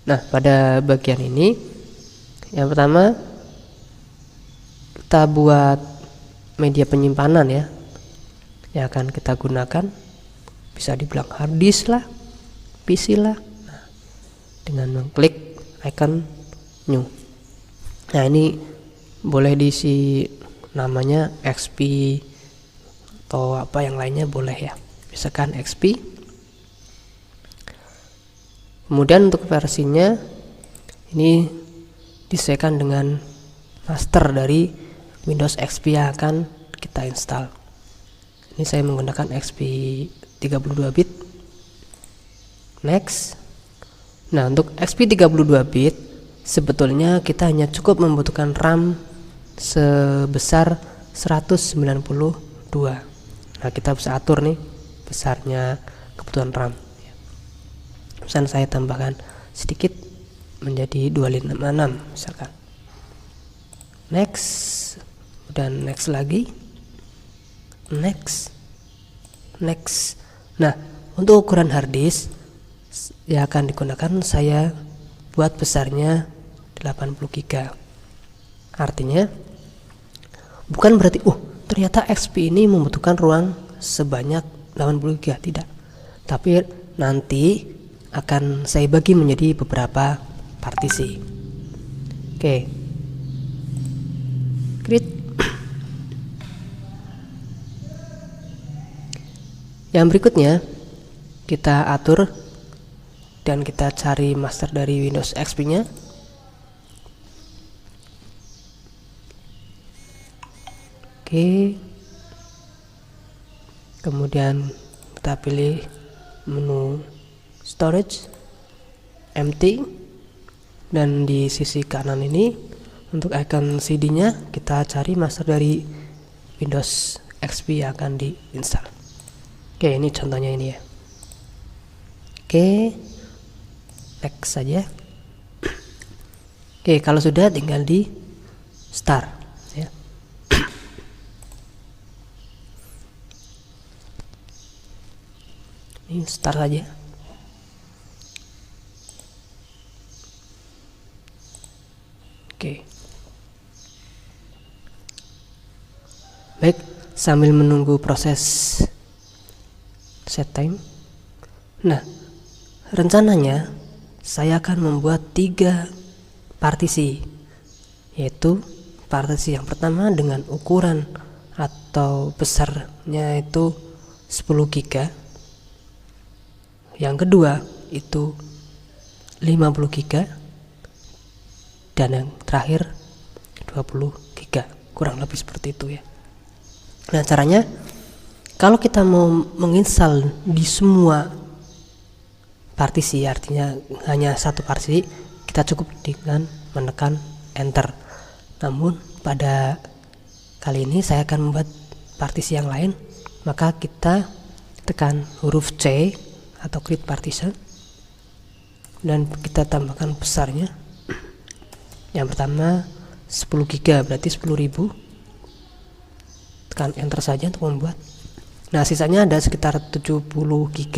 Nah, pada bagian ini yang pertama kita buat media penyimpanan ya, yang akan kita gunakan. Bisa dibilang hard disk lah, PC lah. Nah, dengan mengklik icon new. Nah, ini boleh diisi namanya XP atau apa yang lainnya boleh ya, misalkan XP. Kemudian untuk versinya ini disesuaikan dengan master dari Windows XP yang akan kita install. Ini saya menggunakan XP 32 bit. Next. Nah, untuk XP 32 bit sebetulnya kita hanya cukup membutuhkan RAM sebesar 192. Nah, kita bisa atur nih besarnya kebutuhan RAM. Misalnya saya tambahkan sedikit menjadi 256 misalkan. Next, dan next lagi. Next. Nah, untuk ukuran hard disk yang akan digunakan saya buat besarnya 80 GB. Artinya bukan berarti ternyata XP ini membutuhkan ruang sebanyak 80 GB, tidak. Tapi nanti akan saya bagi menjadi beberapa partisi. Oke. Create. Yang berikutnya kita atur dan kita cari master dari Windows XP-nya. Oke. Kemudian kita pilih menu storage empty, dan di sisi kanan ini untuk icon CD-nya kita cari master dari Windows XP yang akan diinstal. Oke, ini contohnya ini ya. Oke, next saja. Oke, kalau sudah tinggal di start ya. Ini start saja. Oke. Baik, sambil menunggu proses set time. Nah, rencananya saya akan membuat 3 partisi, yaitu partisi yang pertama dengan ukuran atau besarnya itu 10 GB, yang kedua itu 50 GB, dan yang terakhir 20 GB, kurang lebih seperti itu ya. Nah, caranya kalau kita mau menginstal di semua partisi, artinya hanya satu partisi, kita cukup dengan menekan enter. Namun pada kali ini saya akan membuat partisi yang lain, maka kita tekan huruf C atau create partition dan kita tambahkan besarnya. Yang pertama 10 GB berarti 10.000. Tekan enter saja untuk membuat. Nah, sisanya ada sekitar 70 GB.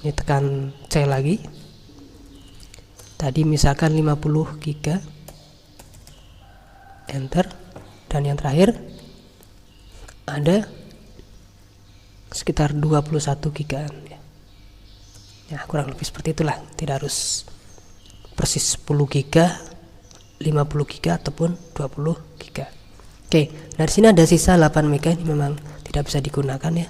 Ini tekan C lagi. Tadi misalkan 50 GB. Enter. Dan yang terakhir ada sekitar 21 GB. Ya, kurang lebih seperti itulah. Tidak harus persis 10 GB, 50 GB ataupun 20 GB. Oke, dari sini ada sisa 8 MB, ini memang tidak bisa digunakan ya.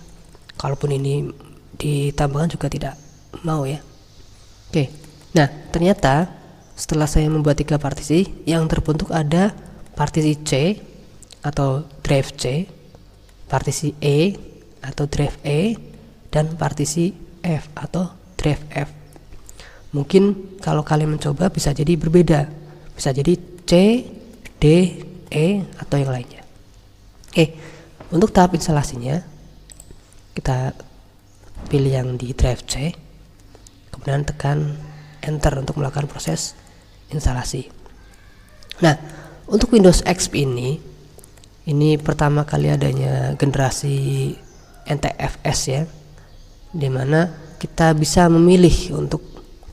Kalaupun ini ditambahkan juga tidak mau ya. Oke, nah ternyata setelah saya membuat 3 partisi, yang terbentuk ada partisi C atau drive C, partisi E atau drive E, dan partisi F atau drive F. Mungkin kalau kalian mencoba bisa jadi berbeda, bisa jadi C, D, E atau yang lainnya. Oke, untuk tahap instalasinya kita pilih yang di drive C, kemudian tekan enter untuk melakukan proses instalasi. Nah, untuk Windows XP ini pertama kali adanya generasi NTFS ya, dimana kita bisa memilih untuk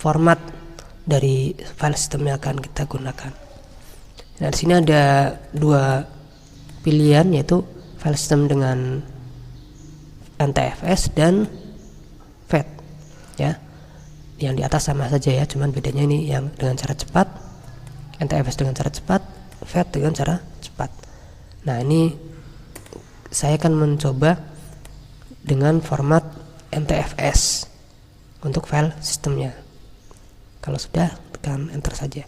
format dari file system yang akan kita gunakan. Nah, di sini ada dua pilihan, yaitu file system dengan NTFS dan FAT ya. Yang di atas sama saja ya, cuman bedanya ini yang dengan cara cepat, NTFS dengan cara cepat, FAT dengan cara cepat. Nah, ini saya akan mencoba dengan format NTFS untuk file sistemnya. Kalau sudah, tekan enter saja.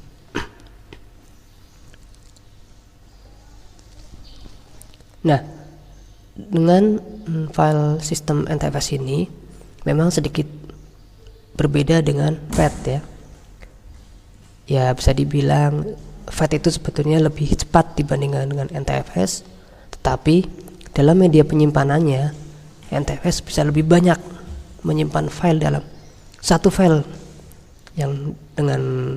Nah, dengan file sistem NTFS ini memang sedikit berbeda dengan FAT ya. Ya, bisa dibilang FAT itu sebetulnya lebih cepat dibandingkan dengan NTFS, tetapi dalam media penyimpanannya NTFS bisa lebih banyak menyimpan file dalam satu file yang dengan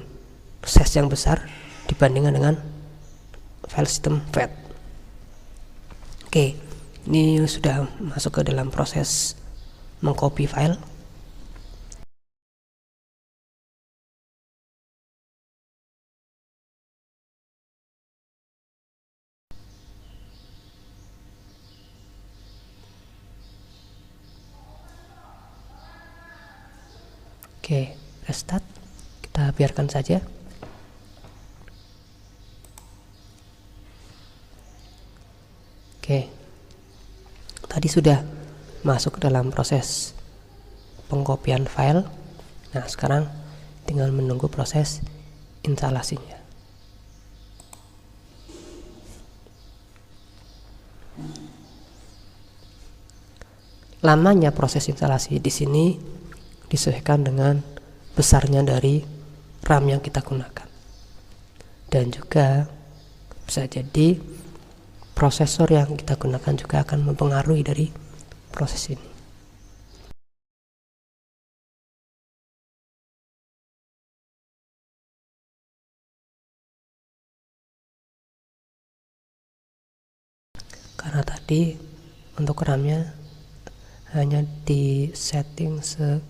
size yang besar dibandingkan dengan file sistem FAT. Oke, ini sudah masuk ke dalam proses mengcopy file. Oke, restart. Kita biarkan saja. Oke, tadi sudah masuk ke dalam proses pengkopian file. Nah, sekarang tinggal menunggu proses instalasinya. Lamanya proses instalasi di sini disesuaikan dengan besarnya dari RAM yang kita gunakan. Dan juga bisa jadi prosesor yang kita gunakan juga akan mempengaruhi dari proses ini. Karena tadi untuk RAM-nya hanya di setting sebesar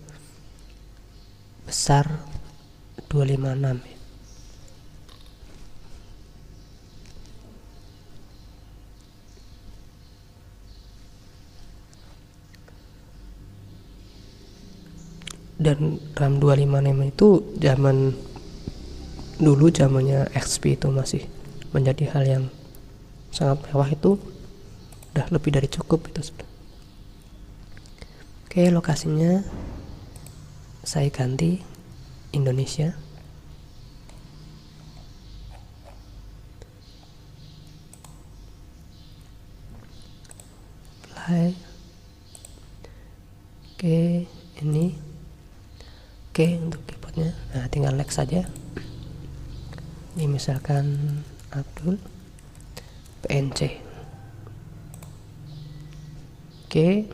256 ya. Dan RAM 256 itu zaman dulu, zamannya XP itu masih menjadi hal yang sangat mewah, itu udah lebih dari cukup itu sudah. Oke, lokasinya saya ganti Indonesia. Play. Oke, ini. Oke, untuk keyboardnya, nah tinggal next saja. Ini misalkan Abdul PNC. Oke,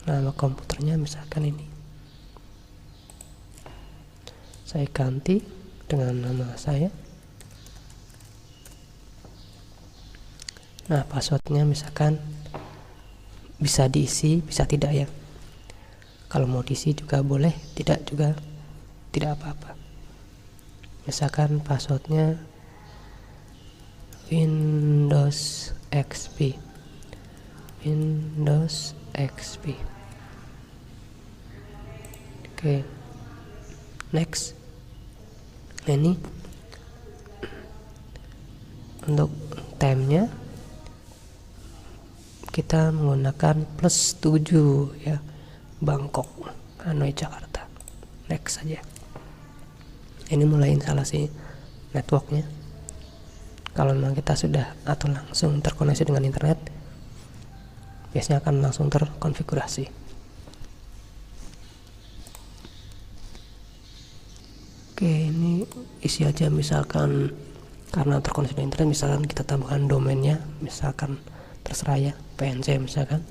nama komputernya misalkan ini. Saya ganti dengan nama saya. Nah, passwordnya misalkan bisa diisi, bisa tidak ya. Kalau mau diisi juga boleh, tidak juga tidak apa-apa. Misalkan passwordnya Windows XP. Windows XP. Oke. Next. Nah, ini untuk time-nya kita menggunakan +7 ya, Bangkok, Hanoi, Jakarta. Next saja. Ini mulai instalasi networknya. Kalau memang kita sudah atau langsung terkoneksi dengan internet, biasanya akan langsung terkonfigurasi. Oke, ini isi aja, misalkan karena terkoneksi dengan internet, misalkan kita tambahkan domainnya, misalkan terserah ya, PNC misalkan.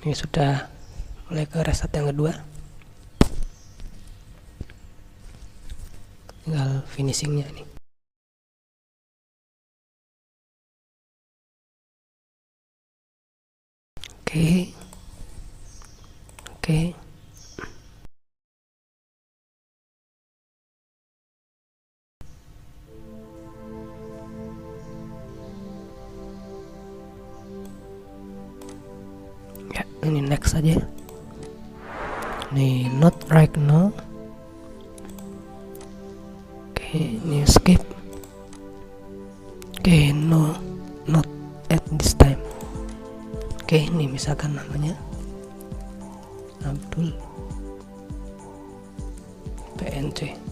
Ini sudah mulai ke restart yang kedua, tinggal finishingnya ini. Oke. Ya, ini next aja. Ini not right now. Oke, ini skip. Oke, no, not at this time. Oke, ini misalkan namanya Abdul PNC.